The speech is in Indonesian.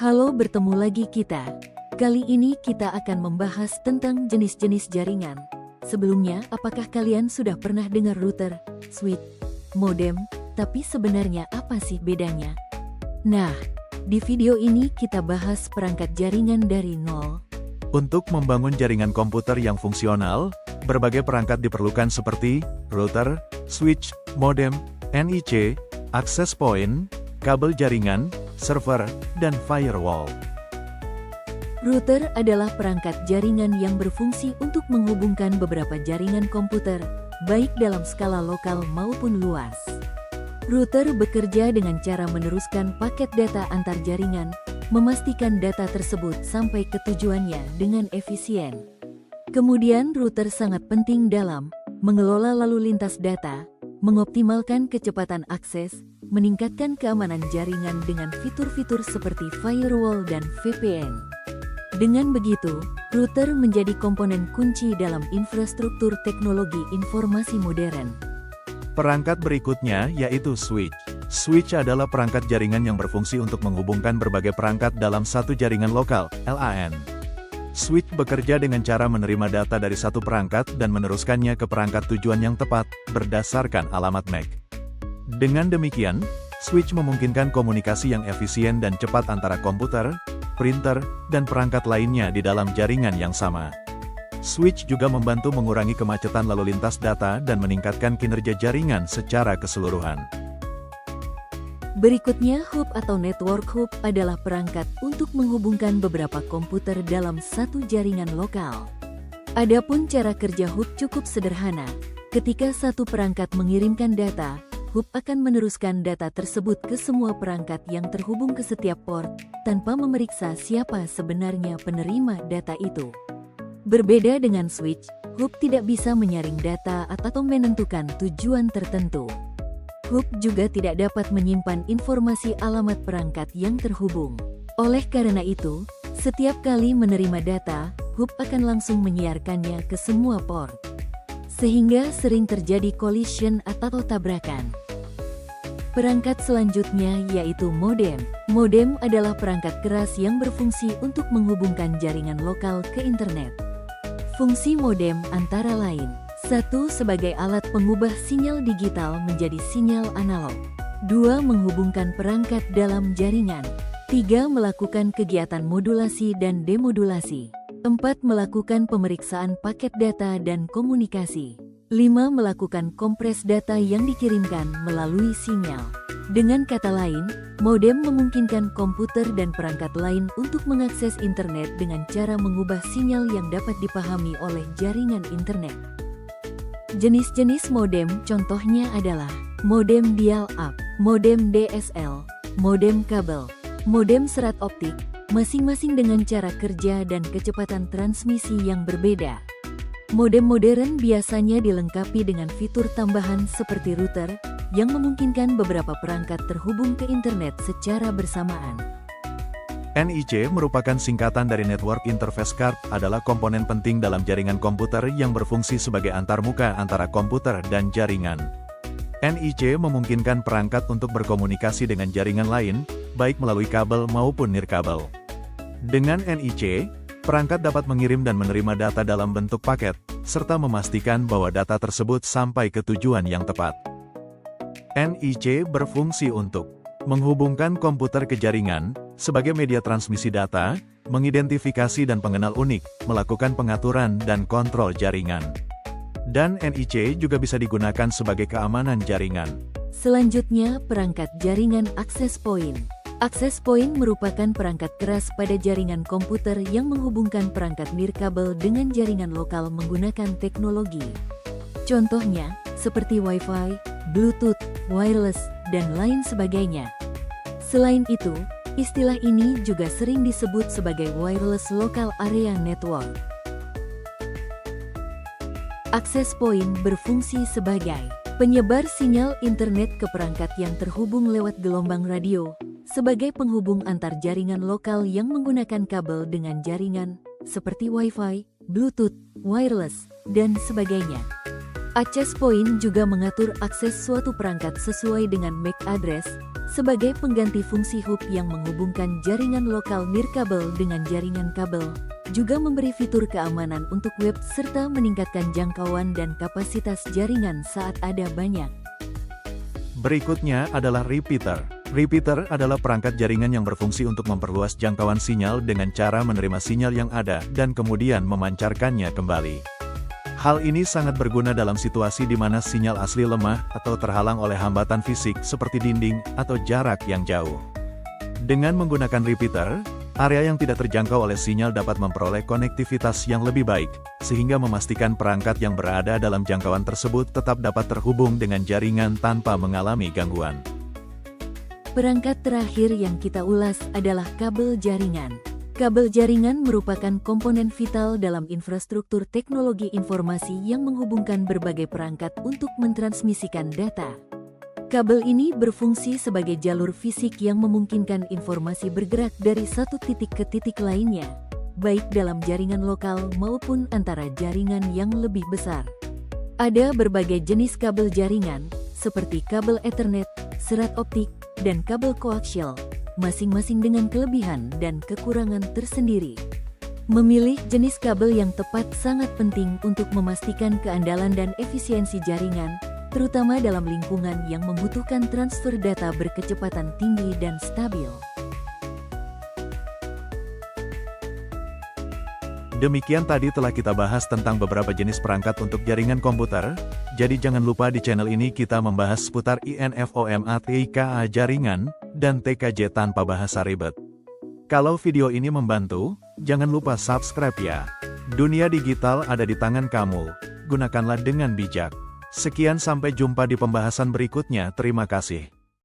Halo, bertemu lagi kita. Kali ini kita akan membahas tentang jenis-jenis jaringan. Sebelumnya, apakah kalian sudah pernah dengar router, switch, modem? Tapi sebenarnya apa sih bedanya? Nah, di video ini kita bahas perangkat jaringan dari nol. Untuk membangun jaringan komputer yang fungsional, berbagai perangkat diperlukan seperti router, switch, modem, NIC, access point, kabel jaringan, server, dan firewall. Router adalah perangkat jaringan yang berfungsi untuk menghubungkan beberapa jaringan komputer, baik dalam skala lokal maupun luas. Router bekerja dengan cara meneruskan paket data antar jaringan, memastikan data tersebut sampai ke tujuannya dengan efisien. Kemudian router sangat penting dalam mengelola lalu lintas data, mengoptimalkan kecepatan akses, meningkatkan keamanan jaringan dengan fitur-fitur seperti firewall dan VPN. Dengan begitu, router menjadi komponen kunci dalam infrastruktur teknologi informasi modern. Perangkat berikutnya yaitu switch. Switch adalah perangkat jaringan yang berfungsi untuk menghubungkan berbagai perangkat dalam satu jaringan lokal, LAN. Switch bekerja dengan cara menerima data dari satu perangkat dan meneruskannya ke perangkat tujuan yang tepat, berdasarkan alamat MAC. Dengan demikian, switch memungkinkan komunikasi yang efisien dan cepat antara komputer, printer, dan perangkat lainnya di dalam jaringan yang sama. Switch juga membantu mengurangi kemacetan lalu lintas data dan meningkatkan kinerja jaringan secara keseluruhan. Berikutnya, hub atau network hub adalah perangkat untuk menghubungkan beberapa komputer dalam satu jaringan lokal. Adapun cara kerja hub cukup sederhana. Ketika satu perangkat mengirimkan data, hub akan meneruskan data tersebut ke semua perangkat yang terhubung ke setiap port, tanpa memeriksa siapa sebenarnya penerima data itu. Berbeda dengan switch, hub tidak bisa menyaring data atau menentukan tujuan tertentu. Hub juga tidak dapat menyimpan informasi alamat perangkat yang terhubung. Oleh karena itu, setiap kali menerima data, hub akan langsung menyiarkannya ke semua port. Sehingga sering terjadi collision atau tabrakan. Perangkat selanjutnya yaitu modem. Modem adalah perangkat keras yang berfungsi untuk menghubungkan jaringan lokal ke internet. Fungsi modem antara lain: 1. Sebagai alat pengubah sinyal digital menjadi sinyal analog. 2. Menghubungkan perangkat dalam jaringan. 3. Melakukan kegiatan modulasi dan demodulasi. 4. Melakukan pemeriksaan paket data dan komunikasi. 5. Melakukan kompres data yang dikirimkan melalui sinyal. Dengan kata lain, modem memungkinkan komputer dan perangkat lain untuk mengakses internet dengan cara mengubah sinyal yang dapat dipahami oleh jaringan internet. Jenis-jenis modem contohnya adalah modem dial-up, modem DSL, modem kabel, modem serat optik, masing-masing dengan cara kerja dan kecepatan transmisi yang berbeda. Modem modern biasanya dilengkapi dengan fitur tambahan seperti router, yang memungkinkan beberapa perangkat terhubung ke internet secara bersamaan. NIC merupakan singkatan dari Network Interface Card, adalah komponen penting dalam jaringan komputer yang berfungsi sebagai antarmuka antara komputer dan jaringan. NIC memungkinkan perangkat untuk berkomunikasi dengan jaringan lain, baik melalui kabel maupun nirkabel. Dengan NIC, perangkat dapat mengirim dan menerima data dalam bentuk paket, serta memastikan bahwa data tersebut sampai ke tujuan yang tepat. NIC berfungsi untuk menghubungkan komputer ke jaringan, sebagai media transmisi data, mengidentifikasi dan pengenal unik, melakukan pengaturan dan kontrol jaringan. Dan NIC juga bisa digunakan sebagai keamanan jaringan. Selanjutnya, perangkat jaringan access point. Access point merupakan perangkat keras pada jaringan komputer yang menghubungkan perangkat nirkabel dengan jaringan lokal menggunakan teknologi. Contohnya, seperti Wi-Fi, Bluetooth, wireless, dan lain sebagainya. Selain itu, istilah ini juga sering disebut sebagai wireless local area network. Access point berfungsi sebagai penyebar sinyal internet ke perangkat yang terhubung lewat gelombang radio, sebagai penghubung antar jaringan lokal yang menggunakan kabel dengan jaringan, seperti Wi-Fi, Bluetooth, wireless, dan sebagainya. Access point juga mengatur akses suatu perangkat sesuai dengan MAC address, sebagai pengganti fungsi hub yang menghubungkan jaringan lokal nirkabel dengan jaringan kabel, juga memberi fitur keamanan untuk web serta meningkatkan jangkauan dan kapasitas jaringan saat ada banyak. Berikutnya adalah repeater. Repeater adalah perangkat jaringan yang berfungsi untuk memperluas jangkauan sinyal dengan cara menerima sinyal yang ada dan kemudian memancarkannya kembali. Hal ini sangat berguna dalam situasi di mana sinyal asli lemah atau terhalang oleh hambatan fisik seperti dinding atau jarak yang jauh. Dengan menggunakan repeater, area yang tidak terjangkau oleh sinyal dapat memperoleh konektivitas yang lebih baik, sehingga memastikan perangkat yang berada dalam jangkauan tersebut tetap dapat terhubung dengan jaringan tanpa mengalami gangguan. Perangkat terakhir yang kita ulas adalah kabel jaringan. Kabel jaringan merupakan komponen vital dalam infrastruktur teknologi informasi yang menghubungkan berbagai perangkat untuk mentransmisikan data. Kabel ini berfungsi sebagai jalur fisik yang memungkinkan informasi bergerak dari satu titik ke titik lainnya, baik dalam jaringan lokal maupun antara jaringan yang lebih besar. Ada berbagai jenis kabel jaringan, seperti kabel Ethernet, serat optik, dan kabel koaksial, masing-masing dengan kelebihan dan kekurangan tersendiri. Memilih jenis kabel yang tepat sangat penting untuk memastikan keandalan dan efisiensi jaringan, terutama dalam lingkungan yang membutuhkan transfer data berkecepatan tinggi dan stabil. Demikian tadi telah kita bahas tentang beberapa jenis perangkat untuk jaringan komputer, jadi jangan lupa di channel ini kita membahas seputar INFOMATIKA jaringan, dan TKJ tanpa bahasa ribet. Kalau video ini membantu, jangan lupa subscribe ya. Dunia digital ada di tangan kamu, gunakanlah dengan bijak. Sekian sampai jumpa di pembahasan berikutnya, terima kasih.